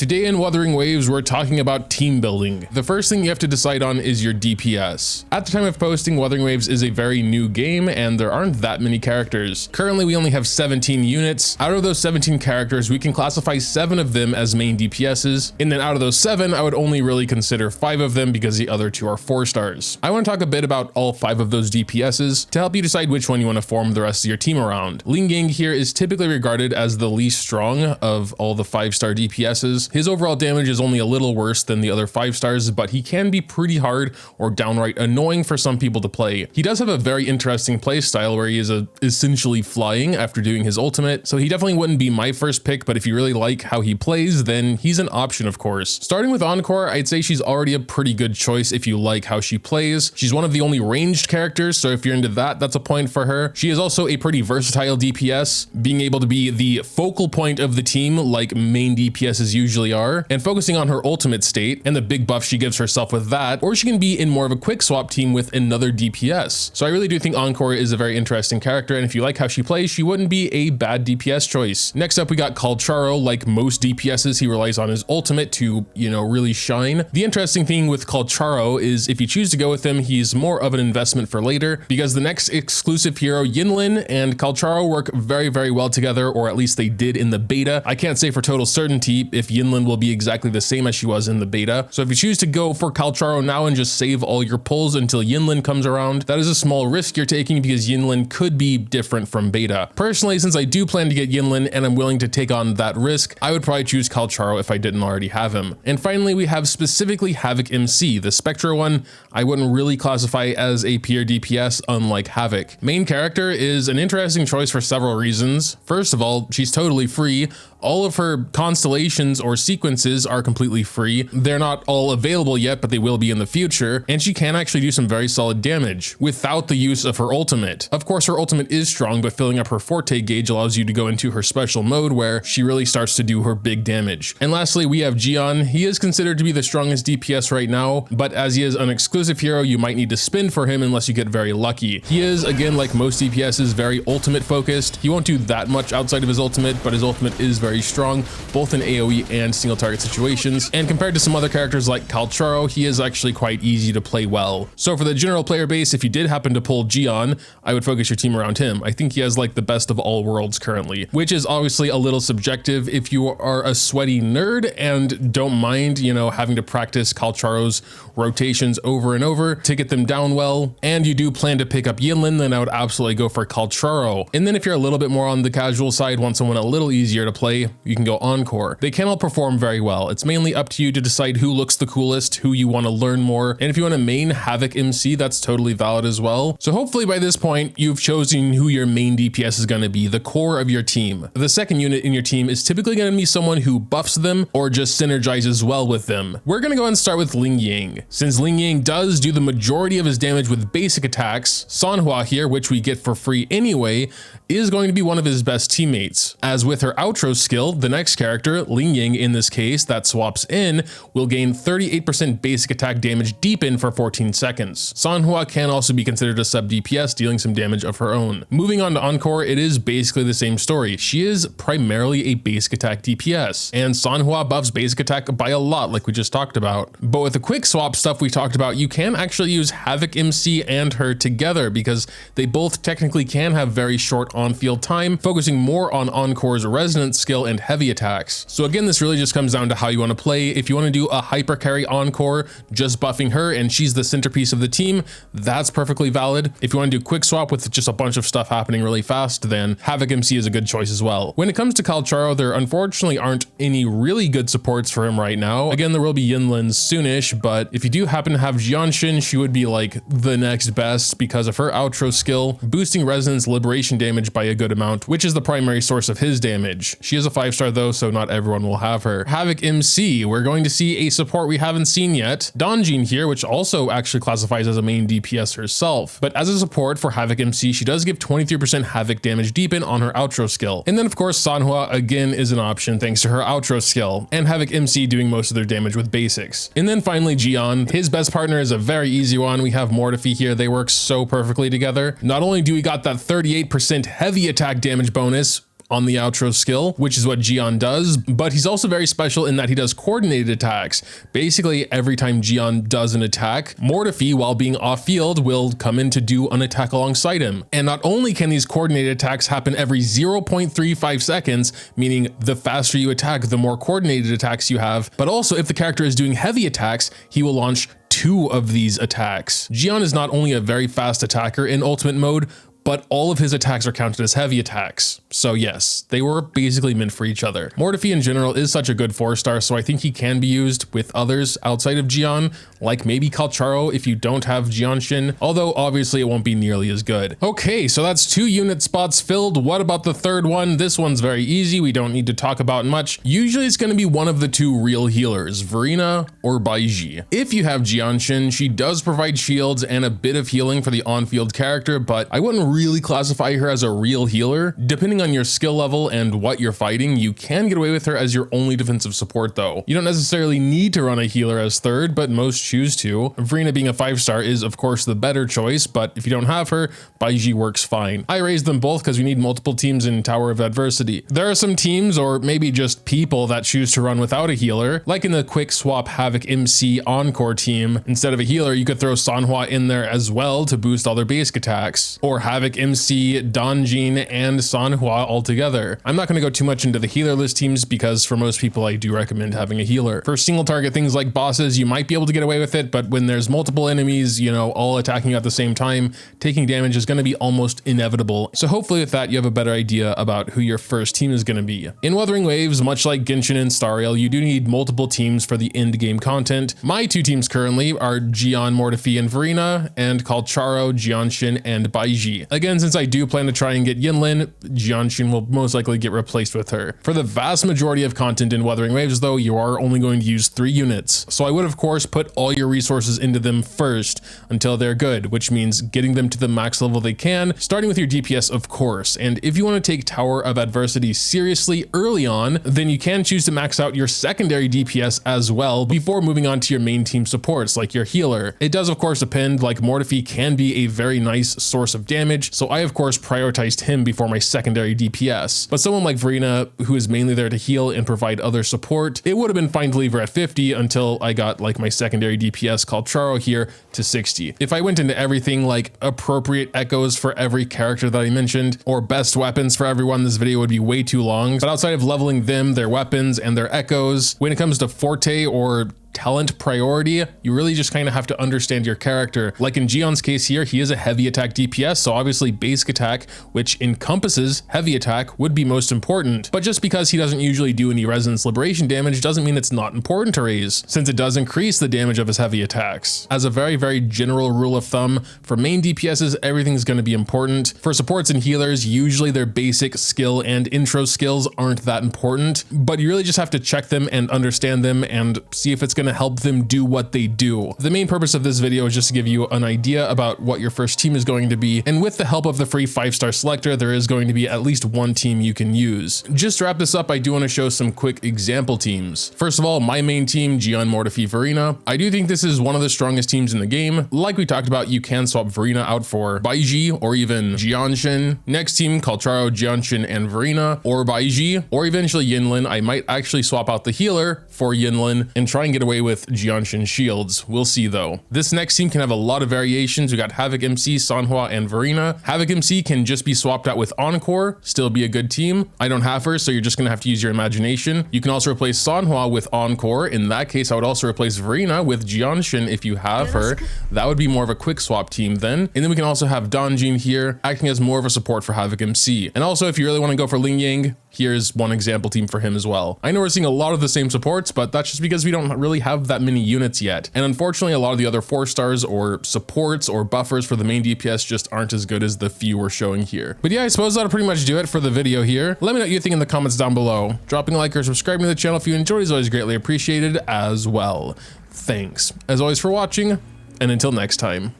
Today in Wuthering Waves, we're talking about team building. The first thing you have to decide on is your DPS. At the time of posting, Wuthering Waves is a very new game and there aren't that many characters. Currently, we only have 17 units. Out of those 17 characters, we can classify 7 of them as main DPSs. And then out of those 7, I would only really consider 5 of them because the other 2 are 4 stars. I want to talk a bit about all 5 of those DPSs to help you decide which one you want to form the rest of your team around. Ling Yang here is typically regarded as the least strong of all the 5-star DPSs. His overall damage is only a little worse than the other 5 stars, but he can be pretty hard or downright annoying for some people to play. He does have a very interesting playstyle where he is essentially flying after doing his ultimate, so he definitely wouldn't be my first pick, but if you really like how he plays, then he's an option, of course. Starting with Encore, I'd say she's already a pretty good choice if you like how she plays. She's one of the only ranged characters, so if you're into that, that's a point for her. She is also a pretty versatile DPS, being able to be the focal point of the team like main DPSs usually are, and focusing on her ultimate state and the big buff she gives herself with that, or she can be in more of a quick swap team with another DPS. So I really do think Encore is a very interesting character, and if you like how she plays, she wouldn't be a bad DPS choice. Next up, we got Calcharo. Like most DPSs, he relies on his ultimate to, really shine. The interesting thing with Calcharo is if you choose to go with him, he's more of an investment for later, because the next exclusive hero, Yinlin, and Calcharo work very, very well together, or at least they did in the beta. I can't say for total certainty if Yinlin will be exactly the same as she was in the beta. So if you choose to go for Calcharo now and just save all your pulls until Yinlin comes around, that is a small risk you're taking because Yinlin could be different from beta. Personally, since I do plan to get Yinlin and I'm willing to take on that risk, I would probably choose Calcharo if I didn't already have him. And finally, we have specifically Havoc MC. The Spectra one, I wouldn't really classify as a pure DPS unlike Havoc. Main character is an interesting choice for several reasons. First of all, she's totally free. All of her constellations or sequences are completely free. They're not all available yet, but they will be in the future, and she can actually do some very solid damage without the use of her ultimate. Of course, her ultimate is strong, but filling up her Forte gauge allows you to go into her special mode where she really starts to do her big damage. And lastly, we have Jian. He is considered to be the strongest DPS right now, but as he is an exclusive hero, you might need to spin for him unless you get very lucky. He is, again, like most DPSs, very ultimate focused. He won't do that much outside of his ultimate, but his ultimate is very strong, both in AoE and single target situations. And compared to some other characters like Calcharo, he is actually quite easy to play well. So for the general player base, if you did happen to pull Jian, I would focus your team around him. I think he has like the best of all worlds currently, which is obviously a little subjective. If you are a sweaty nerd and don't mind, having to practice Calcharo's rotations over and over to get them down well, and you do plan to pick up Yinlin, then I would absolutely go for Calcharo. And then if you're a little bit more on the casual side, want someone a little easier to play, you can go Encore. They can all perform very well. It's mainly up to you to decide who looks the coolest, who you want to learn more, and if you want to main Havoc MC, that's totally valid as well. So hopefully by this point, you've chosen who your main DPS is going to be, the core of your team. The second unit in your team is typically going to be someone who buffs them or just synergizes well with them. We're going to go ahead and start with Ling Yang. Since Ling Yang does do the majority of his damage with basic attacks, Sanhua here, which we get for free anyway, is going to be one of his best teammates. As with her outro skill, the next character, Ling Yang in this case, that swaps in, will gain 38% basic attack damage deepen for 14 seconds. Sanhua can also be considered a sub DPS, dealing some damage of her own. Moving on to Encore, it is basically the same story. She is primarily a basic attack DPS, and Sanhua buffs basic attack by a lot like we just talked about. But with the quick swap stuff we talked about, you can actually use Havoc MC and her together because they both technically can have very short on-field time, focusing more on Encore's resonance skill and heavy attacks. So again, this really just comes down to how you want to play. If you want to do a hyper carry Encore, just buffing her and she's the centerpiece of the team, that's perfectly valid. If you want to do quick swap with just a bunch of stuff happening really fast, then Havoc MC is a good choice as well. When it comes to Calcharo, there unfortunately aren't any really good supports for him right now. Again, there will be Yinlin soonish, but if you do happen to have Jianshin, she would be like the next best because of her outro skill, boosting resonance liberation damage by a good amount, which is the primary source of his damage. She is a 5-star though, so not everyone will have her. Havoc MC, we're going to see a support we haven't seen yet. Donjin here, which also actually classifies as a main DPS herself. But as a support for Havoc MC, she does give 23% Havoc damage deepen on her outro skill. And then of course, Sanhua again is an option thanks to her outro skill, and Havoc MC doing most of their damage with basics. And then finally Jian, his best partner is a very easy one. We have Mortifi here. They work so perfectly together. Not only do we got that 38% heavy attack damage bonus, on the outro skill, which is what Jian does, but he's also very special in that he does coordinated attacks. Basically, every time Jian does an attack, Mortefi, while being off field, will come in to do an attack alongside him. And not only can these coordinated attacks happen every 0.35 seconds, meaning the faster you attack, the more coordinated attacks you have, but also if the character is doing heavy attacks, he will launch 2 of these attacks. Jian is not only a very fast attacker in ultimate mode, but all of his attacks are counted as heavy attacks. So yes, they were basically meant for each other. Mortefi in general is such a good 4-star, so I think he can be used with others outside of Jian, like maybe Kalcharo if you don't have Jianshin, although obviously it won't be nearly as good. Okay, so that's 2 unit spots filled. What about the third one? This one's very easy. We don't need to talk about much. Usually it's going to be one of the 2 real healers, Verena or Baiji. If you have Jianshin, she does provide shields and a bit of healing for the on-field character, but I wouldn't really classify her as a real healer. Depending on your skill level and what you're fighting, you can get away with her as your only defensive support though. You don't necessarily need to run a healer as third, but most choose to. Verena being a 5-star is of course the better choice, but if you don't have her, Baiji works fine. I raised them both because we need multiple teams in Tower of Adversity. There are some teams, or maybe just people, that choose to run without a healer, like in the quick swap Havoc MC Encore team. Instead of a healer, you could throw Sanhua in there as well to boost all their basic attacks, or Havoc MC, Donjin, and Sanhua all together. I'm not going to go too much into the healerless teams because for most people I do recommend having a healer. For single target things like bosses, you might be able to get away with it, but when there's multiple enemies, you know, all attacking at the same time, taking damage is going to be almost inevitable. So hopefully with that you have a better idea about who your first team is going to be. In Wuthering Waves, much like Genshin and Star Rail, you do need multiple teams for the end game content. My 2 teams currently are Jian, Mortefi, and Verena, and Kalcharo, Jianshin, and Baiji. Again, since I do plan to try and get Yinlin, Jianshin will most likely get replaced with her. For the vast majority of content in Wuthering Waves though, you are only going to use 3 units. So I would of course put all your resources into them first until they're good, which means getting them to the max level they can, starting with your DPS of course. And if you want to take Tower of Adversity seriously early on, then you can choose to max out your secondary DPS as well before moving on to your main team supports like your healer. It does of course depend, like Mortefi can be a very nice source of damage, so I of course prioritized him before my secondary DPS. But someone like Verena, who is mainly there to heal and provide other support, it would have been fine to leave her at 50 until I got like my secondary DPS called Charo here to 60. If I went into everything like appropriate echoes for every character that I mentioned, or best weapons for everyone, this video would be way too long. But outside of leveling them, their weapons, and their echoes, when it comes to Forte or talent priority, you really just kind of have to understand your character. Like in Jian's case here, he is a heavy attack DPS, so obviously basic attack, which encompasses heavy attack, would be most important. But just because he doesn't usually do any resonance liberation damage doesn't mean it's not important to raise, since it does increase the damage of his heavy attacks. As a very, very general rule of thumb, for main DPSs, everything's going to be important. For supports and healers, usually their basic skill and intro skills aren't that important, but you really just have to check them and understand them and see if it's going to help them do what they do. The main purpose of this video is just to give you an idea about what your first team is going to be, and with the help of the free 5-star selector, there is going to be at least one team you can use. Just to wrap this up, I do want to show some quick example teams. First of all, my main team, Jian, Mortefi, Verena. I do think this is one of the strongest teams in the game. Like we talked about, you can swap Verena out for Baiji or even Jianshin. Next team, Kalcharo, Jianshin, and Verena, or Baiji, or eventually Yinlin. I might actually swap out the healer for Yinlin and try and get away with Jianshin shields. We'll see though. This next team can have a lot of variations. We got Havoc MC, Sanhua, and Verena. Havoc MC can just be swapped out with Encore, still be a good team. I don't have her, so you're just gonna have to use your imagination. You can also replace Sanhua with Encore. In that case, I would also replace Verena with Jianshin if you have her. That would be more of a quick swap team then. And then we can also have Donjin here, acting as more of a support for Havoc MC. And also, if you really want to go for Ling Yang, here's one example team for him as well. I know we're seeing a lot of the same supports, but that's just because we don't really have that many units yet. And unfortunately, a lot of the other 4-stars or supports or buffers for the main DPS just aren't as good as the few we're showing here. But yeah, I suppose that'll pretty much do it for the video here. Let me know what you think in the comments down below. Dropping a like or subscribing to the channel if you enjoyed is always greatly appreciated as well. Thanks, as always, for watching, and until next time.